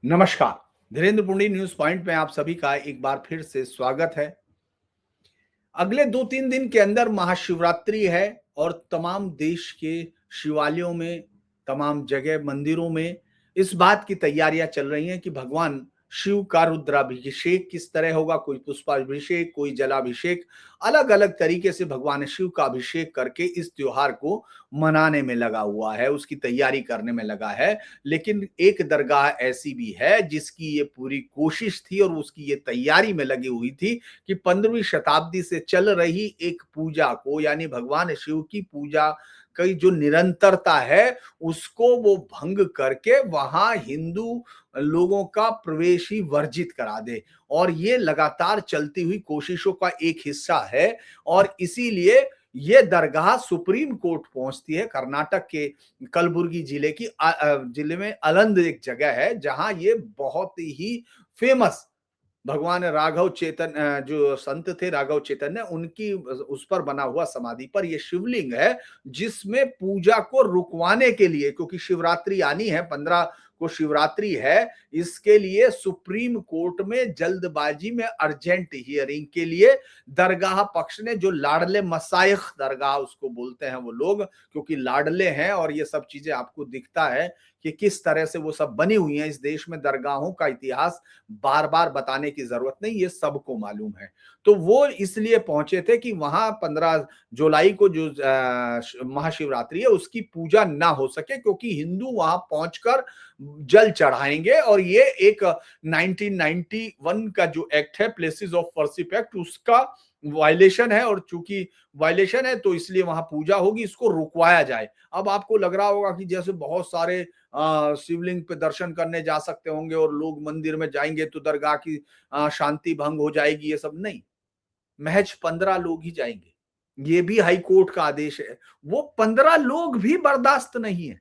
नमस्कार। Dhirendra पुंडी news point में आप सभी का एक बार फिर से स्वागत है। अगले 2-3 दिन के अंदर महाशिवरात्रि है और तमाम देश के शिवालयों में, तमाम जगह मंदिरों में इस बात की तैयारियां चल रही हैं कि भगवान शिव का रुद्राभिषेक किस तरह होगा। कोई पुष्पाभिषेक, कोई जलाभिषेक, अलग-अलग तरीके से भगवान शिव का अभिषेक करके इस त्योहार को मनाने में लगा हुआ है, उसकी तैयारी करने में लगा है। लेकिन एक दरगाह ऐसी भी है जिसकी ये पूरी कोशिश थी और उसकी ये तैयारी में लगी हुई थी कि 15वीं शताब्दी से चल रही एक पूजा को, यानी भगवान शिव की पूजा की जो निरंतरता है, उसको वो भंग करके वहां हिंदू लोगों का प्रवेश ही वर्जित करा दे। और ये लगातार चलती हुई कोशिशों का एक हिस्सा है और इसीलिए ये दरगाह सुप्रीम कोर्ट पहुंचती है। कर्नाटक के कलबुर्गी जिले में अलंद एक जगह है जहां ये बहुत ही फेमस भगवान राघव चेतन, जो संत थे राघव चेतन, उनकी उस पर बना हुआ समाधि पर यह शिवलिंग है जिसमें पूजा को रुकवाने के लिए, क्योंकि शिवरात्रि आनी है, 15 को शिवरात्रि है, इसके लिए सुप्रीम कोर्ट में जल्दबाजी में अर्जेंट हियरिंग के लिए दरगाह पक्ष ने, जो लाडले मसाइख दरगाह उसको बोलते हैं वो लोग, क्योंकि लाडले हैं और ये सब चीजें आपको दिखता है कि किस तरह से वो सब बनी हुई हैं। इस देश में दरगाहों का इतिहास बार बार बताने की जरूरत नहीं, ये सबको मालूम है। तो वो इसलिए पहुंचे थे कि वहां 15 जुलाई को जो महाशिवरात्रि है उसकी पूजा ना हो सके, क्योंकि हिंदू वहां पहुंचकर जल चढ़ाएंगे। और ये एक 1991 का जो एक्ट है, प्लेसेस ऑफ वर्शिप एक्ट, उसका वायलेशन है। और चूंकि वायलेशन है तो इसलिए वहां पूजा होगी, इसको रुकवाया जाए। अब आपको लग रहा होगा कि जैसे बहुत सारे शिवलिंग पे दर्शन करने जा सकते होंगे और लोग मंदिर में जाएंगे तो दरगाह की शांति भंग हो जाएगी, ये सब नहीं। महज 15 लोग ही जाएंगे, ये भी हाई कोर्ट का आदेश है। वो 15 लोग भी बर्दाश्त नहीं है।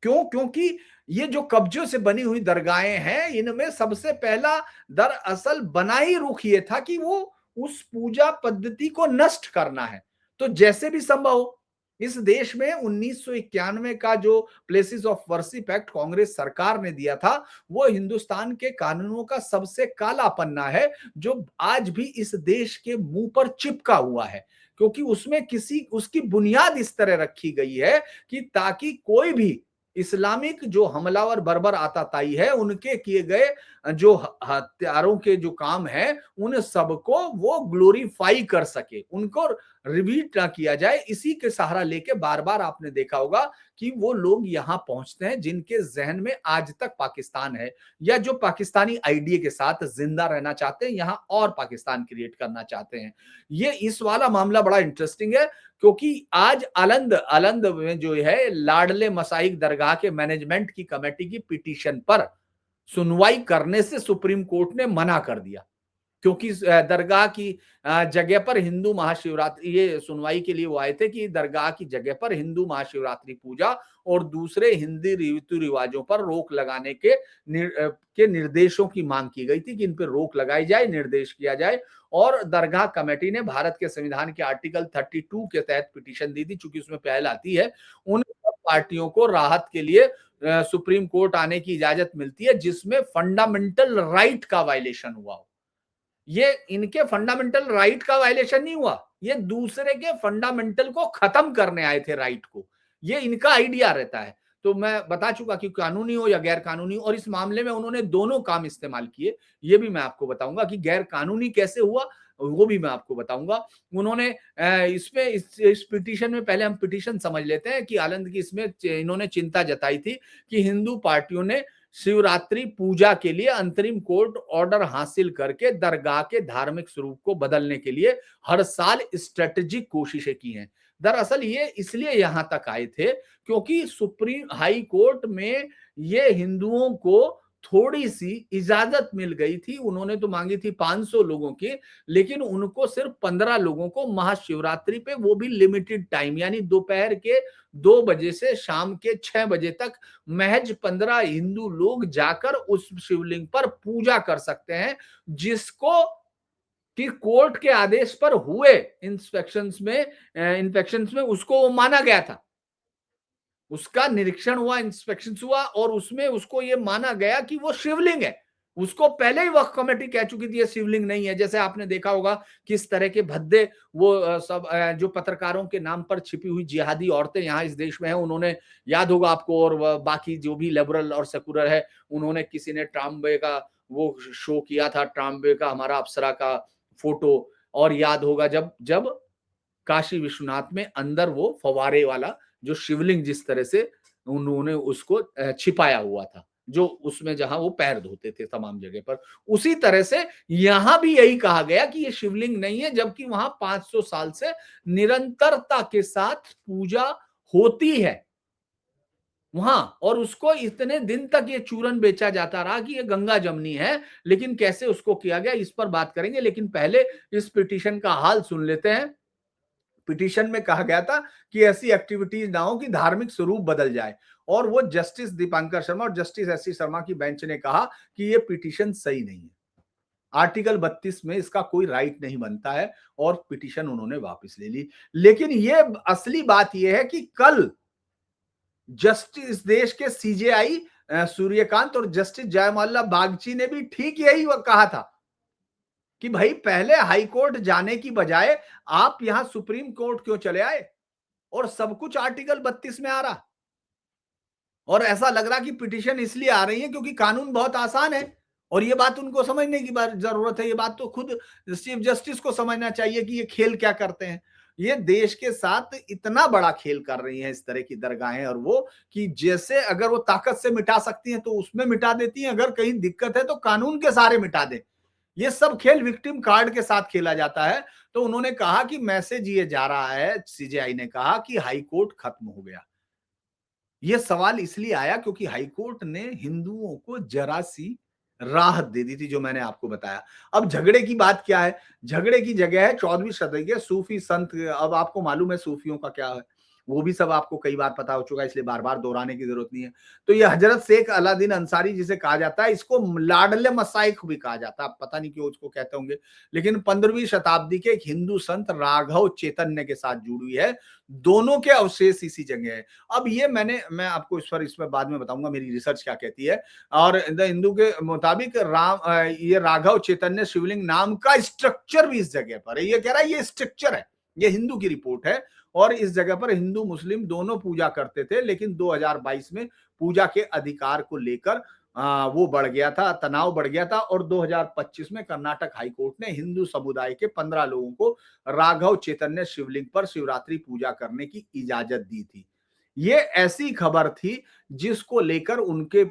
क्यों? क्योंकि ये जो कब्जों से बनी हुई दरगाहें हैं, इनमें सबसे पहला दरअसल बना ही रुख ये था कि वो उस पूजा पद्धति को नष्ट करना है। तो जैसे भी संभव हो, इस देश में 1991 का जो places of worship act Congress सरकार ने दिया था, वो हिंदुस्तान के कानूनों का सबसे काला पन्ना है, जो आज भी इस देश के मुंह पर चिपका हुआ है। क्योंकि उसमें किसी उसकी बुनियाद इस तरह रखी गई है कि ताकि कोई भी इस्लामिक जो हमलावर बर्बर आताताई है, उनके किए गए जो हत्यारों के जो काम है, उन सबको वो ग्लोरीफाई कर सके, उनको रिपीट ना किया जाए। इसी के सहारा लेके बार बार आपने देखा होगा कि वो लोग यहां पहुंचते हैं जिनके जहन में आज तक पाकिस्तान है, या जो पाकिस्तानी आइडिया के साथ जिंदा रहना चाहते हैं, यहां और पाकिस्तान क्रिएट करना चाहते हैं। ये इस वाला मामला बड़ा इंटरेस्टिंग है, क्योंकि आज अलंद अलंद में जो है लाडले मसाइक दरगाह के मैनेजमेंट की कमेटी की पिटीशन पर सुनवाई करने से सुप्रीम कोर्ट ने मना कर दिया। क्योंकि दरगाह की जगह पर हिंदू महाशिवरात्रि, ये सुनवाई के लिए वो आए थे कि दरगाह की जगह पर हिंदू महाशिवरात्रि पूजा और दूसरे हिंदी रीति रिवाजों पर रोक लगाने के निर्देशों की मांग की गई थी कि इन पर रोक लगाई जाए, निर्देश किया जाए। और दरगाह कमेटी ने भारत के संविधान के आर्टिकल 32 के तहत पिटीशन दी थी, चूंकि उसमें पहल आती है, उन सब पार्टियों को राहत के लिए सुप्रीम कोर्ट आने की इजाजत मिलती है जिसमें फंडामेंटल राइट का वायलेशन हुआ हो। ये इनके फंडामेंटल राइट का वायलेशन नहीं हुआ, ये दूसरे के फंडामेंटल को खत्म करने आए थे, राइट को। ये इनका आइडिया रहता है। तो मैं बता चुका कि कानूनी हो या गैर कानूनी, और इस मामले में उन्होंने दोनों काम इस्तेमाल किए। ये भी मैं आपको बताऊंगा कि गैर कानूनी कैसे हुआ, वो भी मैं आपको बताऊंगा। उन्होंने इसमें इस पिटीशन में, पहले हम पिटीशन समझ लेते हैं कि आनंद की इसमें इन्होंने चिंता जताई थी कि हिंदू पार्टियों ने शिवरात्रि पूजा के लिए अंतरिम कोर्ट ऑर्डर हासिल करके दरगाह के धार्मिक स्वरूप को बदलने के लिए हर साल स्ट्रेटेजिक कोशिशें की हैं। दरअसल ये इसलिए यहां तक आए थे क्योंकि सुप्रीम हाई कोर्ट में ये हिंदुओं को थोड़ी सी इजाजत मिल गई थी। उन्होंने तो मांगी थी 500 लोगों की, लेकिन उनको सिर्फ 15 लोगों को महाशिवरात्रि पे, वो भी लिमिटेड टाइम, यानी दोपहर के 2 बजे से शाम के 6 बजे तक महज 15 हिंदू लोग जाकर उस शिवलिंग पर पूजा कर सकते हैं, जिसको कि कोर्ट के आदेश पर हुए इंस्पेक्शंस में उसको माना गया था। उसका निरीक्षण हुआ, इंस्पेक्शन हुआ और उसमें उसको ये माना गया कि वो शिवलिंग है। उसको पहले ही वक्फ कमेटी कह चुकी थी ये शिवलिंग नहीं है। जैसे आपने देखा होगा किस तरह के भद्दे वो सब जो पत्रकारों के नाम पर छिपी हुई जिहादी औरतें यहाँ इस देश में हैं, उन्होंने याद होगा आपको, और बाकी जो भी लिबरल और सेकुलर है, उन्होंने किसी ने ट्राम्बे का वो शो किया था, ट्राम्बे का हमारा अप्सरा का फोटो। और याद होगा जब जब काशी विश्वनाथ में अंदर वो फव्वारे वाला जो शिवलिंग जिस तरह से उन्होंने उसको छिपाया हुआ था, जो उसमें जहां वो पैर धोते थे तमाम जगह पर, उसी तरह से यहां भी यही कहा गया कि ये शिवलिंग नहीं है, जबकि वहां 500 साल से निरंतरता के साथ पूजा होती है वहां। और उसको इतने दिन तक ये चूरन बेचा जाता रहा कि ये गंगा जमनी है, लेकिन कैसे उसको किया गया इस पर बात करेंगे। लेकिन पहले इस पिटीशन का हाल सुन लेते हैं। पिटीशन में कहा गया था कि ऐसी एक्टिविटीज ना हो कि धार्मिक स्वरूप बदल जाए, और वो जस्टिस दीपांकर शर्मा और जस्टिस एस सी शर्मा की बेंच ने कहा कि ये पिटीशन सही नहीं है, आर्टिकल 32 में इसका कोई राइट नहीं बनता है, और पिटीशन उन्होंने वापस ले ली। लेकिन ये असली बात यह है कि कल जस्टिस देश के सीजेआई सूर्यकांत और जस्टिस जयमाल्या बागची ने भी ठीक यही कहा था कि भाई पहले हाई कोर्ट जाने की बजाय आप यहां सुप्रीम कोर्ट क्यों चले आए, और सब कुछ आर्टिकल 32 में आ रहा, और ऐसा लग रहा कि पिटीशन इसलिए आ रही है क्योंकि कानून बहुत आसान है। और ये बात उनको समझने की जरूरत है, ये बात तो खुद चीफ जस्टिस को समझना चाहिए कि ये खेल क्या करते हैं। ये देश के साथ इतना बड़ा खेल कर रही हैं इस तरह की दरगाहें, और वो कि जैसे अगर वो ताकत से मिटा सकती हैं तो उसमें मिटा देती हैं, अगर कहीं दिक्कत है तो कानून के सहारे मिटा दें। ये सब खेल विक्टिम कार्ड के साथ खेला जाता है। तो उन्होंने कहा कि मैसेज ये जा रहा है, सीजेआई ने कहा कि हाई कोर्ट खत्म हो गया। ये सवाल इसलिए आया क्योंकि हाई कोर्ट ने हिंदुओं को जरा सी राहत दे दी थी, जो मैंने आपको बताया। अब झगड़े की बात क्या है? झगड़े की जगह है 14वीं शताब्दी के सूफी संत। अब आपको मालूम है सूफियों का क्या है, वो भी सब आपको कई बार पता हो चुका है, इसलिए बार बार दोहराने की जरूरत नहीं है। तो ये हजरत शेख अलादीन अंसारी जिसे कहा जाता है, इसको लाडले मसाइख भी कहा जाता है, पता नहीं क्यों उसको कहते होंगे। लेकिन 15वीं शताब्दी के एक हिंदू संत राघव चैतन्य के साथ जुड़ी हुई है। दोनों के अवशेष इसी जगह है। अब ये मैं आपको इसमें बाद में बताऊंगा मेरी रिसर्च क्या कहती है। और द हिंदू के मुताबिक ये राघव चैतन्य शिवलिंग नाम का स्ट्रक्चर भी इस जगह पर है। ये कह रहा है ये स्ट्रक्चर है, ये हिंदू की रिपोर्ट है, और इस जगह पर हिंदू मुस्लिम दोनों पूजा करते थे। लेकिन 2022 में पूजा के अधिकार को लेकर वो बढ़ गया था, तनाव बढ़ गया था, और 2025 में कर्नाटक हाई कोर्ट ने हिंदू समुदाय के 15 लोगों को राघव चैतन्य शिवलिंग पर शिवरात्रि पूजा करने की इजाजत दी थी। ये ऐसी खबर थी जिसको लेकर उनके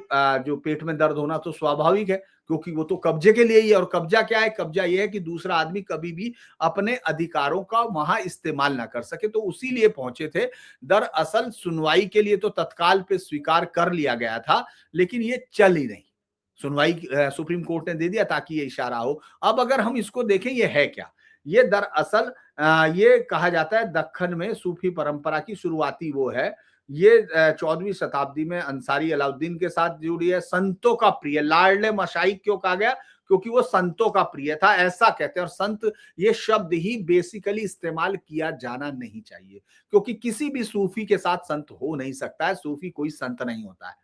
जो पेट में दर्द होना तो स्वाभाविक है, क्योंकि वो तो कब्जे के लिए ही है। और कब्जा क्या है? कब्जा ये है कि दूसरा आदमी कभी भी अपने अधिकारों का वहां इस्तेमाल ना कर सके, तो उसी लिए पहुंचे थे। दरअसल सुनवाई के लिए तो तत्काल पे स्वीकार कर लिया गया था, लेकिन ये चल ही नहीं। सुनवाई सुप्रीम कोर्ट ने दे दिया ताकि ये इशारा हो। अब अगर हम इसको देखें, ये है क्या? ये दरअसल ये कहा जाता है दक्खन में सूफी परंपरा की शुरुआती वो है। ये 14वीं शताब्दी में अंसारी अलाउद्दीन के साथ जुड़ी है। संतों का प्रिय, लाडले मशाइख क्यों कहा गया? क्योंकि वो संतों का प्रिय था, ऐसा कहते हैं। और संत ये शब्द ही बेसिकली इस्तेमाल किया जाना नहीं चाहिए, क्योंकि किसी भी सूफी के साथ संत हो नहीं सकता है। सूफी कोई संत नहीं होता है,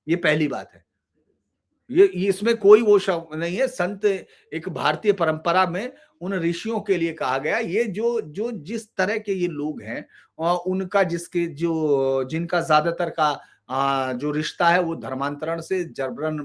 ये पहली बात है। ये इसमें कोई वो शब्द नहीं है। संत एक भारतीय परंपरा में उन ऋषियों के लिए कहा गया। ये जो जो जिस तरह के ये लोग हैं, उनका जिनका ज्यादातर का जो रिश्ता है वो धर्मांतरण से, जबरन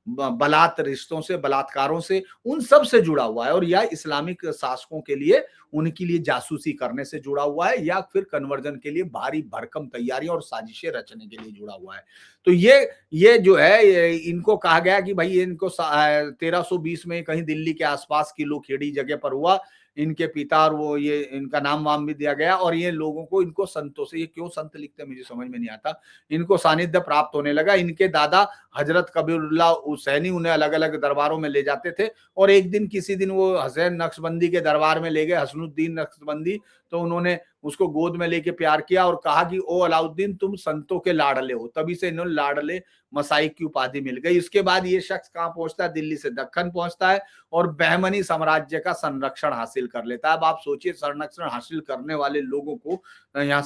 बलात् रिश्तों से, बलात्कारों से, उन सब से जुड़ा हुआ है। और या इस्लामिक शासकों के लिए उनके लिए जासूसी करने से जुड़ा हुआ है, या फिर कन्वर्जन के लिए भारी भरकम तैयारियां और साजिशें रचने के लिए जुड़ा हुआ है। तो ये जो है, इनको कहा गया कि भाई इनको 1320 में कहीं दिल्ली के आसपास की लोखेड़ी जगह पर हुआ। इनके पिता और वो ये इनका नाम वाम भी दिया गया, और ये लोगों को इनको संतों से, ये क्यों संत लिखते हैं मुझे समझ में नहीं आता, इनको सानिध्य प्राप्त होने लगा। इनके दादा हजरत कबीरुल्लाह हुसैनी उन्हें अलग अलग दरबारों में ले जाते थे, और एक दिन किसी दिन वो हसैन नक्शबंदी के दरबार में ले गए, हसनुद्दीन नक्शबंदी। तो उन्होंने उसको गोद में लेके प्यार किया और कहा कि ओ अलाउद्दीन तुम संतों के लाडले हो, तभी से इन्होंने लाडले मसाइक की उपाधि मिल गई। इसके बाद ये शख्स कहां पहुंचता है, दिल्ली से दक्कन पहुंचता है और बहमनी साम्राज्य का संरक्षण हासिल कर लेता है। अब आप सोचिए, संरक्षण हासिल करने वाले लोगों को यहाँ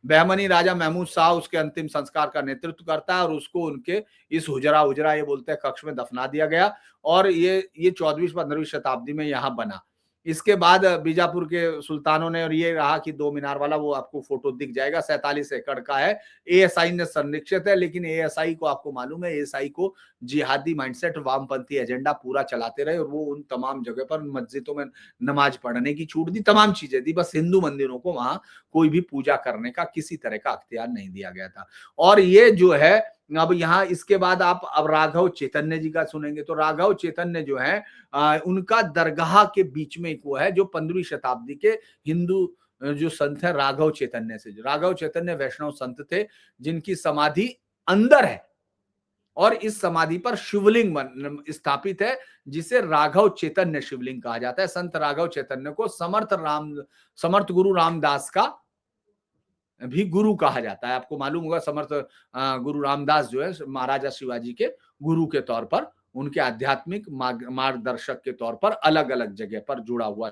बहमनी राजा महमूद शाह उसके अंतिम संस्कार का नेतृत्व करता है और उसको उनके इस हुजरा हुजरा ये बोलते हैं कक्ष में दफना दिया गया और ये 14वीं-15वीं शताब्दी में यहाँ बना। इसके बाद बीजापुर के सुल्तानों ने, और ये रहा कि 2 मीनार वाला, वो आपको फोटो दिख जाएगा, 47 एकड़ का है। एएसआई ने संरक्षित है, लेकिन एएसआई को आपको मालूम है, एएसआई को जिहादी माइंडसेट, वामपंथी एजेंडा पूरा चलाते रहे और वो उन तमाम जगह पर मस्जिदों में नमाज पढ़ने की छूट दी, तमाम चीजें दी, बस हिंदू मंदिरों को वहां कोई भी पूजा करने का किसी तरह का अख्तियार नहीं दिया गया था। और ये जो है अब यहाँ इसके बाद आप अब राघव चैतन्य जी का सुनेंगे, तो राघव चैतन्य जो है उनका दरगाह के बीच में एक वो है जो 15वीं शताब्दी के हिंदू जो संत है राघव चैतन्य से, राघव चैतन्य वैष्णव संत थे जिनकी समाधि अंदर है और इस समाधि पर शिवलिंग स्थापित है जिसे राघव चैतन्य शिवलिंग कहा जाता है। संत राघव चैतन्य को समर्थ गुरु रामदास का भी गुरु कहा जाता है। आपको मालूम होगा समर्थ गुरु रामदास जो है महाराजा शिवाजी के गुरु के तौर पर, उनके आध्यात्मिक मार्गदर्शक के तौर पर अलग अलग जगह पर जुड़ा हुआ।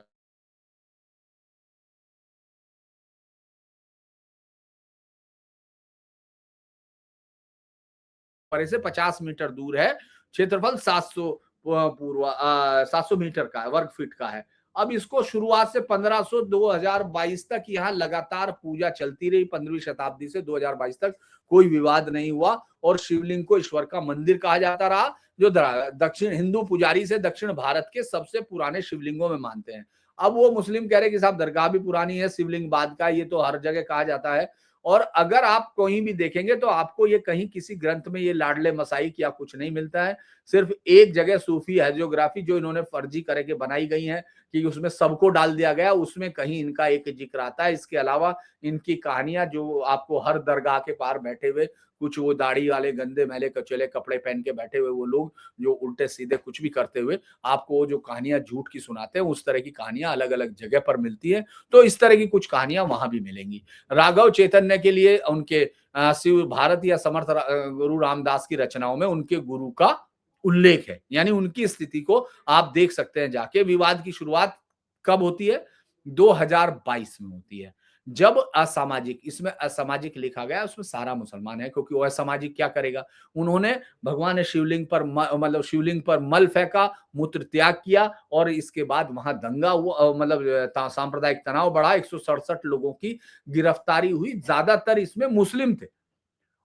परे से 50 मीटर दूर है, क्षेत्रफल 700 मीटर का है, वर्ग फीट का है। अब इसको शुरुआत से 1500 2022 तक यहाँ लगातार पूजा चलती रही। 15वीं शताब्दी से 2022 तक कोई विवाद नहीं हुआ और शिवलिंग को ईश्वर का मंदिर कहा जाता रहा, जो दक्षिण हिंदू पुजारी से दक्षिण भारत के सबसे पुराने शिवलिंगों में मानते हैं। अब वो मुस्लिम कह रहे कि साहब दरगाह भी पुरानी है, शिवलिंग बाद का, ये तो हर जगह कहा जाता है। और अगर आप कहीं भी देखेंगे तो आपको ये कहीं किसी ग्रंथ में ये लाडले मसाइक या कुछ नहीं मिलता है। सिर्फ एक जगह सूफी हैजियोग्राफी जो इन्होंने फर्जी करके बनाई गई है कि उसमें सबको डाल दिया गया, उसमें कहीं इनका एक जिक्र आता है। इसके अलावा इनकी कहानियां जो आपको हर दरगाह के पार बैठे हुए कुछ वो दाढ़ी वाले गंदे मैले कचेले कपड़े पहन के बैठे हुए वो लोग जो उल्टे सीधे कुछ भी करते हुए आपको जो कहानियां झूठ की सुनाते हैं, उस तरह की कहानियां अलग अलग जगह पर मिलती है। तो इस तरह की कुछ कहानियां वहां भी मिलेंगी। राघव चैतन्य के लिए उनके शिव भारत या समर्थ गुरु रामदास की रचनाओं में उनके गुरु का उल्लेख है, यानी उनकी स्थिति को आप देख सकते हैं जाके। विवाद की शुरुआत कब होती है? 2022 में होती है, जब असामाजिक, इसमें असामाजिक लिखा गया, उसमें सारा मुसलमान है, क्योंकि वो असामाजिक क्या करेगा? उन्होंने भगवान शिवलिंग पर मतलब शिवलिंग पर मल फेंका, मूत्र त्याग किया और इसके बाद वहां दंगा हुआ, मतलब सांप्रदायिक तनाव बढ़ा। 167 लोगों की गिरफ्तारी हुई, ज्यादातर इसमें मुस्लिम थे।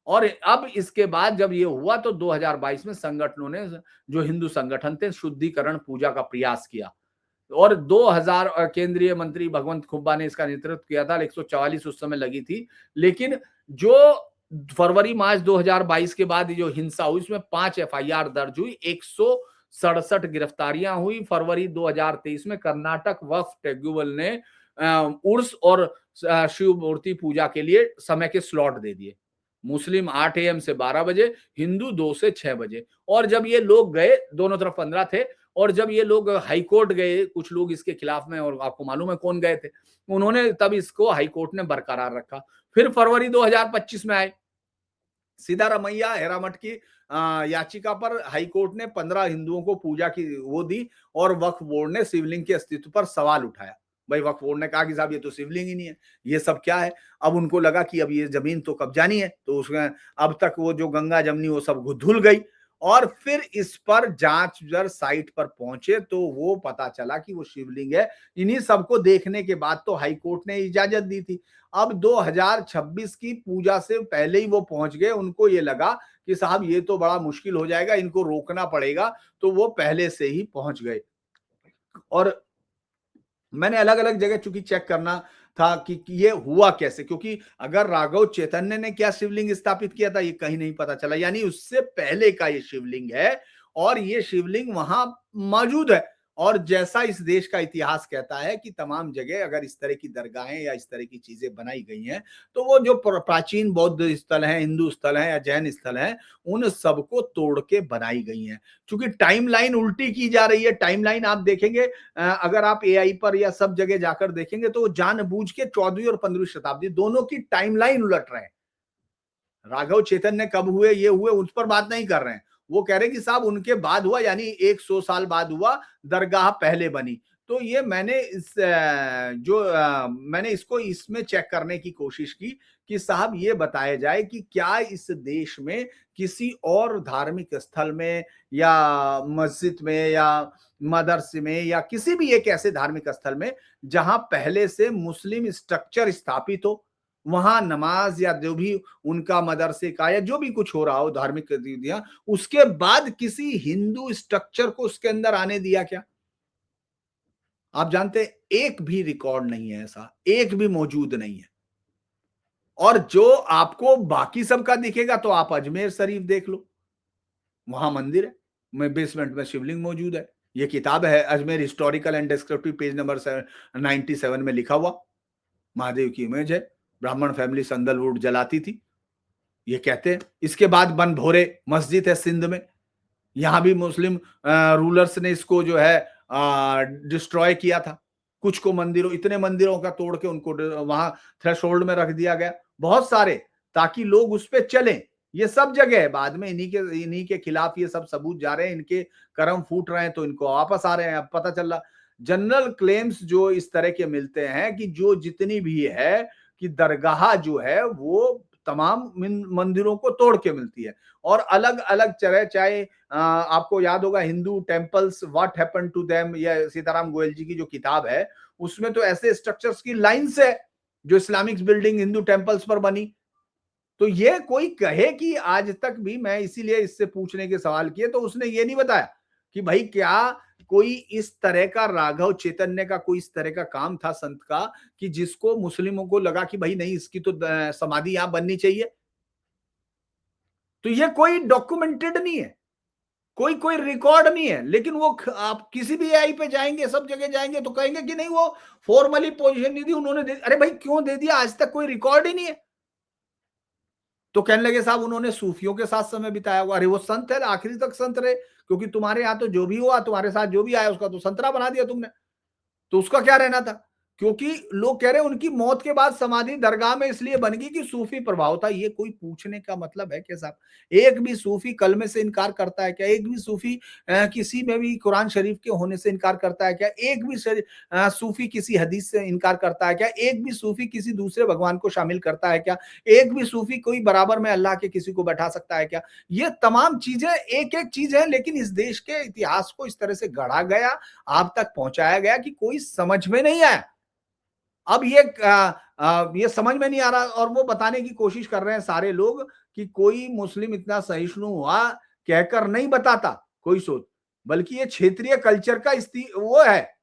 और अब इसके बाद जब ये हुआ तो 2022 में संगठनों ने, जो हिंदू संगठन थे, शुद्धिकरण पूजा का प्रयास किया और 2000 केंद्रीय मंत्री भगवंत खुब्बा ने इसका नेतृत्व किया था। 144 उस समय लगी थी, लेकिन जो फरवरी मार्च 2022 के बाद जो हिंसा हुई उसमें 5 एफआईआर दर्ज हुई, 167 गिरफ्तारियां हुई। फरवरी 2023 में कर्नाटक वक्फ ट्रिब्यूनल ने उर्स और शिव मूर्ति पूजा के लिए समय के स्लॉट दे दिए। मुस्लिम 8 AM से 12 बजे, हिंदू 2 से 6 बजे। और जब ये लोग गए, दोनों तरफ 15 थे, और जब ये लोग हाई कोर्ट गए, कुछ लोग इसके खिलाफ में, और आपको मालूम है कौन गए थे, उन्होंने तब इसको हाई कोर्ट ने बरकरार रखा। फिर फरवरी 2025 में आए, सिद्धारमैया हेरामठ की याचिका पर हाई कोर्ट ने 15 हिंदुओं को पूजा की वो दी और वक्फ बोर्ड ने शिवलिंग के अस्तित्व पर सवाल उठाया। भाई वक्फ बोर्ड ने कहा कि साहब ये तो शिवलिंग ही नहीं है, ये सब क्या है? अब उनको लगा कि अब ये जमीन तो कब्जानी है, तो उसमें अब तक वो जो गंगा जमनी वो सब धुल गई। और फिर इस पर जांच जर साइट पर पहुंचे तो वो पता चला कि वो शिवलिंग है। इन्हीं सबको देखने के बाद तो हाई कोर्ट ने इजाजत दी थी। अब 2026 की पूजा से पहले ही वो पहुंच गए, उनको ये लगा कि साहब ये तो बड़ा मुश्किल हो जाएगा, इनको रोकना पड़ेगा, तो वो पहले से ही पहुंच गए। और मैंने अलग अलग जगह चूंकि चेक करना था कि ये हुआ कैसे, क्योंकि अगर राघव चैतन्य ने क्या शिवलिंग स्थापित किया था ये कहीं नहीं पता चला, यानी उससे पहले का ये शिवलिंग है और ये शिवलिंग वहां मौजूद है। और जैसा इस देश का इतिहास कहता है कि तमाम जगह अगर इस तरह की दरगाहें या इस तरह की चीजें बनाई गई हैं, तो वो जो प्राचीन बौद्ध स्थल हैं, हिंदू स्थल हैं या जैन स्थल हैं, उन सबको तोड़ के बनाई गई हैं। क्योंकि टाइमलाइन उल्टी की जा रही है। टाइमलाइन आप देखेंगे, अगर आप एआई पर या सब जगह जाकर देखेंगे तो जानबूझ के 14वीं और 15वीं शताब्दी दोनों की टाइमलाइन उलट रहे हैं। राघव चैतन्य कब हुए, ये हुए, उस पर बात नहीं कर रहे हैं। वो कह रहे हैं कि साहब उनके बाद हुआ, यानी 100 साल बाद हुआ, दरगाह पहले बनी। तो ये मैंने मैंने इसको इसमें चेक करने की कोशिश की कि साहब ये बताया जाए कि क्या इस देश में किसी और धार्मिक स्थल में या मस्जिद में या मदरसे में या किसी भी एक ऐसे धार्मिक स्थल में जहां पहले से मुस्लिम स्ट्रक्चर स्थापित हो, वहां नमाज या जो भी उनका मदरसे का या जो भी कुछ हो रहा हो धार्मिक गतिविधियां, उसके बाद किसी हिंदू स्ट्रक्चर को उसके अंदर आने दिया क्या? आप जानते हैं, एक भी रिकॉर्ड नहीं है ऐसा, एक भी मौजूद नहीं है। और जो आपको बाकी सबका दिखेगा तो आप अजमेर शरीफ देख लो, वहां मंदिर है, में बेसमेंट में शिवलिंग मौजूद है। ये किताब है Ajmer historical and descriptive, page number 97 में लिखा हुआ, महादेव की इमेज है। ब्राह्मण फैमिली संदलवुड जलाती थी, ये कहते हैं। इसके बाद बन भोरे मस्जिद है सिंध में, यहां भी मुस्लिम रूलर्स ने इसको जो है डिस्ट्रॉय किया था। कुछ को मंदिरों, इतने मंदिरों का तोड़ के उनको वहां थ्रेशोल्ड में रख दिया गया, बहुत सारे, ताकि लोग उस पर चलें। ये सब जगह है, बाद में इन्हीं के खिलाफ ये सब सबूत जा रहे हैं, इनके कर्म फूट रहे हैं तो इनको वापस आ रहे हैं। अब पता चल रहा, जनरल क्लेम्स जो इस तरह के मिलते हैं कि जो जितनी भी है कि दरगाह जो है वो तमाम मंदिरों को तोड़ के मिलती है और अलग अलग तरह, चाहे आपको याद होगा Hindu temples what happened to them, या सीताराम गोयल जी की जो किताब है, उसमें तो ऐसे स्ट्रक्चर्स की लाइंस है जो इस्लामिक बिल्डिंग हिंदू टेम्पल्स पर बनी। तो ये कोई कहे कि आज तक भी, मैं इसीलिए इससे पूछने के सवाल किए, तो उसने ये नहीं बताया कि भाई क्या कोई इस तरह का, राघव चैतन्य का कोई इस तरह का काम था संत का कि जिसको मुस्लिमों को लगा कि भाई नहीं, इसकी तो समाधि यहां बननी चाहिए। तो ये कोई डॉक्यूमेंटेड नहीं है, कोई कोई रिकॉर्ड नहीं है। लेकिन वो आप किसी भी एआई पे जाएंगे, सब जगह जाएंगे तो कहेंगे कि नहीं, वो फॉर्मली पोजीशन नहीं दी उन्होंने, दे। अरे भाई क्यों दे दिया, आज तक कोई रिकॉर्ड ही नहीं है। तो कहने लगे साहब उन्होंने सूफियों के साथ समय बिताया हुआ। अरे वो संत है, आखिरी तक संत रहे, क्योंकि तुम्हारे यहां तो जो भी हुआ, तुम्हारे साथ जो भी आया उसका तो संतरा बना दिया तुमने, तो उसका क्या रहना था। क्योंकि लोग कह रहे हैं उनकी मौत के बाद समाधि दरगाह में इसलिए बन गई कि सूफी प्रभाव था। ये कोई पूछने का मतलब है क्या साहब? एक भी सूफी कलमे से इनकार करता है क्या? एक भी सूफी किसी में भी कुरान शरीफ के होने से इनकार करता है क्या? एक भी सूफी किसी हदीस से इनकार करता है क्या? एक भी सूफी किसी दूसरे भगवान को शामिल करता है क्या? एक भी सूफी कोई बराबर में अल्लाह के किसी को बैठा सकता है क्या? ये तमाम चीजें एक एक चीज है, लेकिन इस देश के इतिहास को इस तरह से गढ़ा गया, आप तक पहुंचाया गया कि कोई समझ में नहीं आया। अब ये समझ में नहीं आ रहा, और वो बताने की कोशिश कर रहे हैं सारे लोग कि कोई मुस्लिम इतना सहिष्णु हुआ कहकर नहीं बताता कोई सोच, बल्कि ये क्षेत्रीय कल्चर का वो है।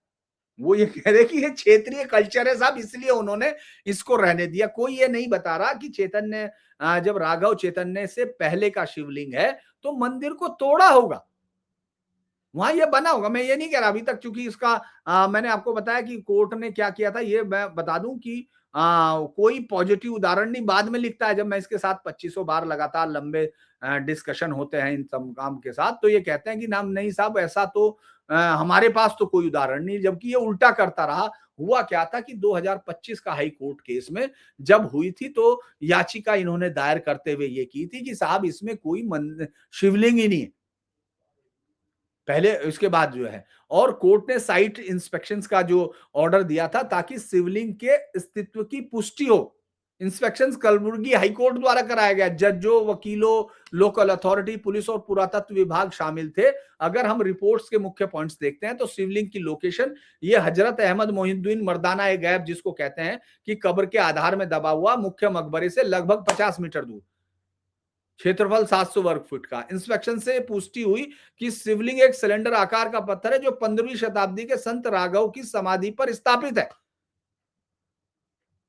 वो ये कह रहे कि ये क्षेत्रीय कल्चर है साहब, इसलिए उन्होंने इसको रहने दिया। कोई ये नहीं बता रहा कि चैतन्य, जब राघव चैतन्य से पहले का शिवलिंग है तो मंदिर को तोड़ा होगा, वहां ये बना होगा। मैं ये नहीं कह रहा अभी तक, क्योंकि इसका मैंने आपको बताया कि कोर्ट ने क्या किया था, ये मैं बता दूं कि कोई पॉजिटिव उदाहरण नहीं, बाद में लिखता है। जब मैं इसके साथ 2500 बार लगातार लंबे डिस्कशन होते हैं इन सब काम के साथ, तो ये कहते हैं कि नाम नहीं साहब, ऐसा तो हमारे पास तो कोई उदाहरण नहीं, जबकि ये उल्टा करता रहा। हुआ क्या था कि 2025 का हाई कोर्ट केस में जब हुई थी, तो याचिका इन्होंने दायर करते हुए ये की थी कि साहब इसमें कोई शिवलिंग ही नहीं है पहले, इसके बाद जो है। और कोर्ट ने साइट इंस्पेक्शंस का जो ऑर्डर दिया था ताकि शिवलिंग के अस्तित्व की पुष्टि हो। इंस्पेक्शंस कलबुर्गी हाईकोर्ट द्वारा कराया गया। जजों, वकीलों, लोकल अथॉरिटी, पुलिस और पुरातत्व विभाग शामिल थे। अगर हम रिपोर्ट्स के मुख्य पॉइंट्स देखते हैं तो शिवलिंग की लोकेशन ये हजरत अहमद मोहिउद्दीन मर्दाना ए गैब, जिसको कहते हैं कि कब्र के आधार में दबा हुआ, मुख्य मकबरे से लगभग 50 मीटर दूर, क्षेत्रफल 700 वर्ग फुट का। इंस्पेक्शन से पुष्टि हुई कि शिवलिंग एक सिलेंडर आकार का पत्थर है जो 15वीं शताब्दी के संत राघव की समाधि पर स्थापित है।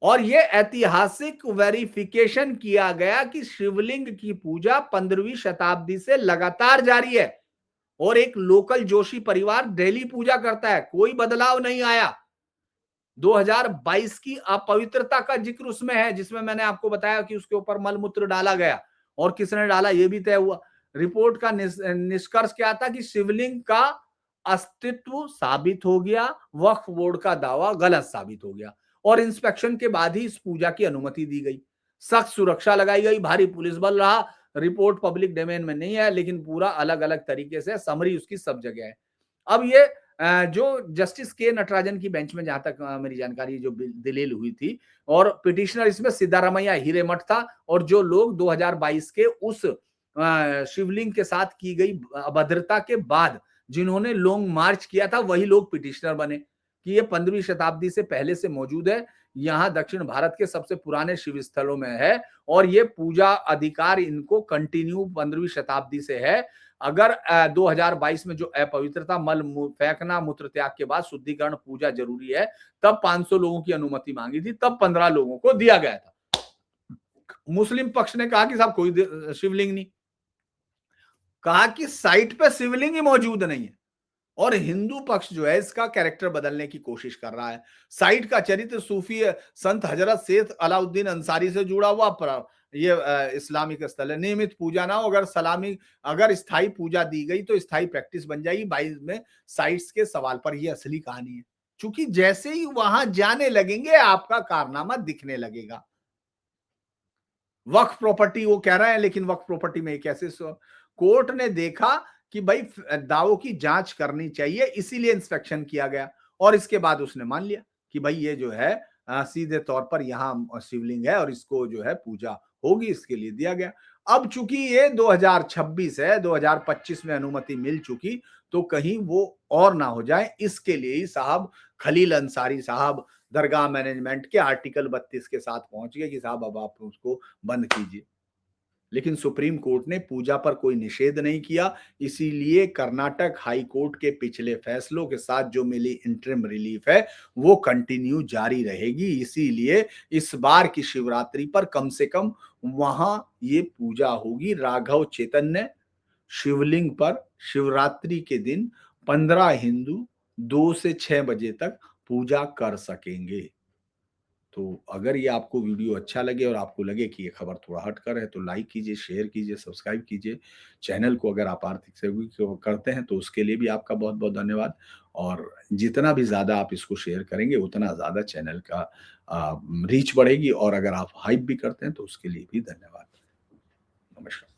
और यह ऐतिहासिक वेरिफिकेशन किया गया कि शिवलिंग की पूजा 15वीं शताब्दी से लगातार जारी है। और एक लोकल जोशी परिवार डेली पूजा करता है, कोई बदलाव नहीं आया। 2022 की अपवित्रता का जिक्र उसमें है, जिसमें मैंने आपको बताया कि उसके ऊपर मलमूत्र डाला गया और किसने डाला ये भी तय हुआ। रिपोर्ट का निष्कर्ष क्या था कि शिवलिंग का अस्तित्व साबित हो गया, वक्फ बोर्ड का दावा गलत साबित हो गया और इंस्पेक्शन के बाद ही इस पूजा की अनुमति दी गई। सख्त सुरक्षा लगाई गई, भारी पुलिस बल रहा। रिपोर्ट पब्लिक डोमेन में नहीं है, लेकिन पूरा अलग अलग तरीके से समरी उसकी सब जगह है। अब ये जो जस्टिस के नटराजन की बेंच में जहां तक मेरी जानकारी जो दलील हुई थी और पिटिशनर इसमें सिद्धारमैया हिरेमठ था और जो लोग 2022 के उस शिवलिंग के साथ की गई अभद्रता के बाद जिन्होंने लॉन्ग मार्च किया था वही लोग पिटिशनर बने कि ये 15वीं शताब्दी से पहले से मौजूद है, यहाँ दक्षिण भारत के सबसे पुराने शिव स्थलों में है और ये पूजा अधिकार इनको कंटिन्यू 15वीं शताब्दी से है। अगर 2022 में जो अपवित्रता मल फेंकना मूत्र त्याग के बाद शुद्धिकरण पूजा जरूरी है, तब 500 लोगों की अनुमति मांगी थी, तब 15 लोगों को दिया गया था। मुस्लिम पक्ष ने कहा कि साहब कोई शिवलिंग नहीं, कहा कि साइट पे शिवलिंग ही मौजूद नहीं है और हिंदू पक्ष जो है इसका कैरेक्टर बदलने की कोशिश कर रहा है। साइट का चरित्र सूफी संत हजरत सैयद अलाउद्दीन अंसारी से जुड़ा हुआ ये इस्लामिक स्थल है। नियमित पूजा ना हो, अगर स्थायी पूजा दी गई तो स्थायी प्रैक्टिस बन जाएगी। 22 में साइट्स के सवाल पर यह असली कहानी है, क्योंकि जैसे ही वहां जाने लगेंगे आपका कारनामा दिखने लगेगा। वक्फ प्रॉपर्टी वो कह रहे हैं, लेकिन वक्फ प्रॉपर्टी में एक ऐसे कोर्ट ने देखा कि भाई दावों की जांच करनी चाहिए, इसीलिए इंस्पेक्शन किया गया और इसके बाद उसने मान लिया कि भाई ये जो है सीधे तौर पर यहाँ शिवलिंग है और इसको जो है पूजा होगी, इसके लिए दिया गया। अब चूंकि ये 2026 है, 2025 में अनुमति मिल चुकी, तो कहीं वो और ना हो जाए, इसके लिए ही साहब खलील अंसारी साहब दरगाह मैनेजमेंट के आर्टिकल 32 के साथ पहुंच गए कि साहब अब आप उसको बंद कीजिए। लेकिन सुप्रीम कोर्ट ने पूजा पर कोई निषेध नहीं किया, इसीलिए कर्नाटक हाई कोर्ट के पिछले फैसलों के साथ जो मिली इंटरिम रिलीफ है वो कंटिन्यू जारी रहेगी। इसीलिए इस बार की शिवरात्रि पर कम से कम वहां ये पूजा होगी। राघव चैतन्य शिवलिंग पर शिवरात्रि के दिन 15 हिंदू 2 से 6 बजे तक पूजा कर सकेंगे। तो अगर ये आपको वीडियो अच्छा लगे और आपको लगे कि ये खबर थोड़ा हटकर है तो लाइक कीजिए, शेयर कीजिए, सब्सक्राइब कीजिए चैनल को। अगर आप आर्थिक सहयोग करते हैं तो उसके लिए भी आपका बहुत-बहुत धन्यवाद और जितना भी ज़्यादा आप इसको शेयर करेंगे उतना ज़्यादा चैनल का रीच बढ़ेगी और अगर आप हाइप भी करते हैं तो उसके लिए भी धन्यवाद। नमस्कार।